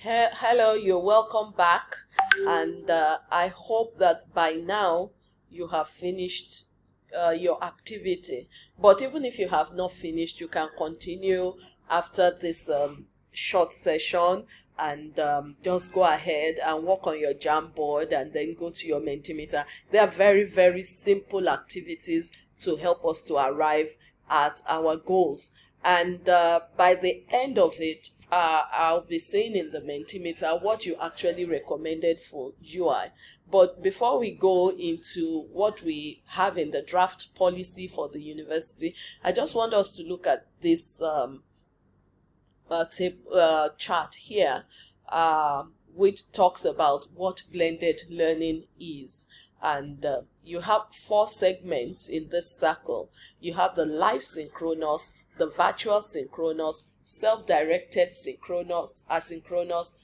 Hello, you're welcome back, and I hope that by now you have finished your activity. But even if you have not finished, you can continue after this short session and just go ahead and work on your Jamboard and then go to your Mentimeter. They are very, very simple activities to help us to arrive at our goals. And by the end of it, I'll be saying in the Mentimeter what you actually recommended for UI. But before we go into what we have in the draft policy for the university, I just want us to look at this chart here, which talks about what blended learning is. And you have 4 segments in this circle. You have the live synchronous, the virtual synchronous, self-directed synchronous, asynchronous,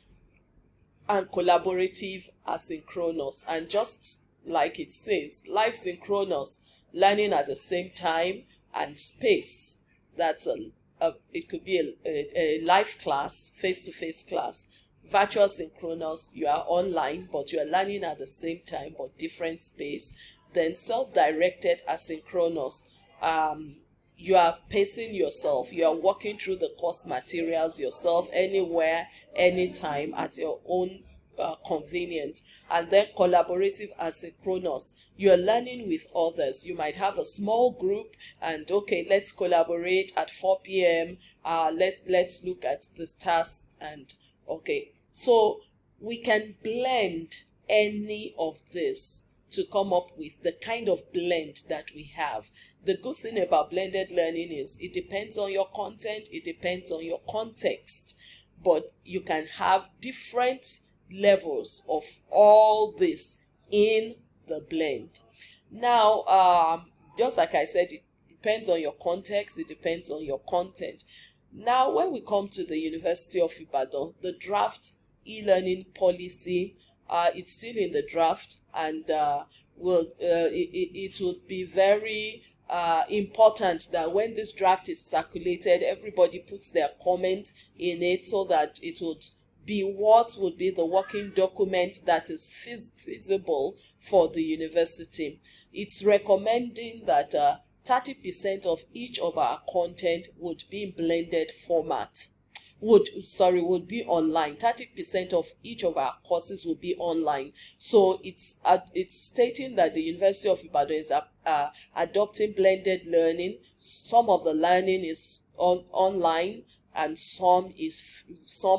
and collaborative asynchronous. And just like it says, live synchronous, learning at the same time and space. That's it could be a live class, face-to-face class. Virtual synchronous, you are online, but you are learning at the same time, but different space. Then self-directed asynchronous, you are pacing yourself. You are walking through the course materials yourself, anywhere, anytime, at your own convenience. And then collaborative asynchronous, you are learning with others. You might have a small group and okay, let's collaborate at 4 p.m. Let's look at this task, and okay, so we can blend any of this to come up with the kind of blend that we have. The good thing about blended learning is it depends on your content, it depends on your context, but you can have different levels of all this in the blend. Now, just like I said, it depends on your context, it depends on your content. Now, when we come to the University of Ibadan, the draft e-learning policy, it's still in the draft, and it would be very important that when this draft is circulated, everybody puts their comment in it so that it would be what would be the working document that is feasible for the university. It's recommending that 30% of each of our content would be in blended format. Would be online. 30% of each of our courses will be online. So it's stating that the University of Ibadan is adopting blended learning. Some of the learning is online, and some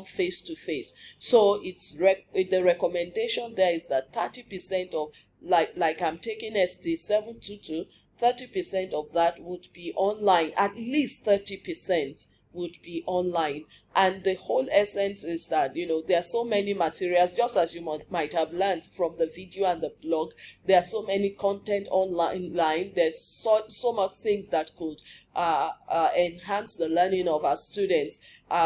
face to face. So it's the recommendation there is that 30% of like I'm taking ST 722, 30% of that would be online. At least 30% would be online. And the whole essence is that, there are so many materials, just as you might have learned from the video and the blog. There are so many content online. There's so much things that could enhance the learning of our students.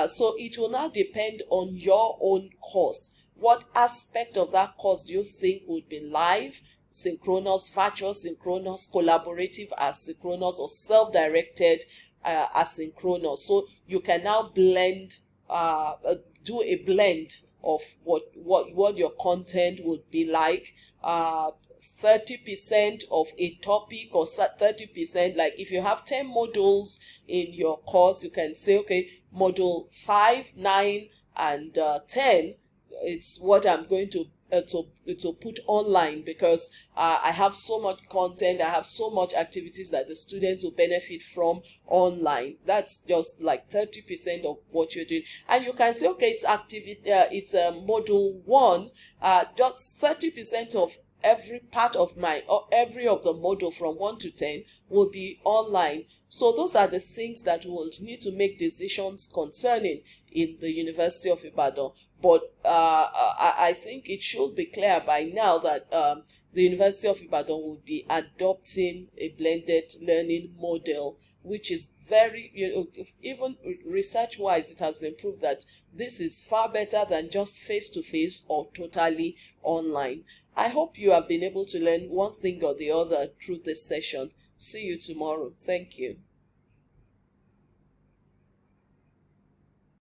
So it will now depend on your own course. What aspect of that course do you think would be live, synchronous, virtual synchronous, collaborative asynchronous, or self-directed asynchronous? So you can now blend, do a blend of what your content would be like. 30% of a topic, or 30%, like if you have 10 modules in your course, you can say, okay, module 5, 9, and 10, it's what I'm going to put online, because I have so much content, I have so much activities that the students will benefit from online. That's just like 30% of what you're doing. And you can say, okay, it's module 1, just 30% of every part of every of the module from 1 to 10 will be online. So those are the things that we'll need to make decisions concerning in the University of Ibadan. But I think it should be clear by now that the University of Ibadan will be adopting a blended learning model, which is very, even research-wise, it has been proved that this is far better than just face-to-face or totally online. I hope you have been able to learn one thing or the other through this session. See you tomorrow. Thank you.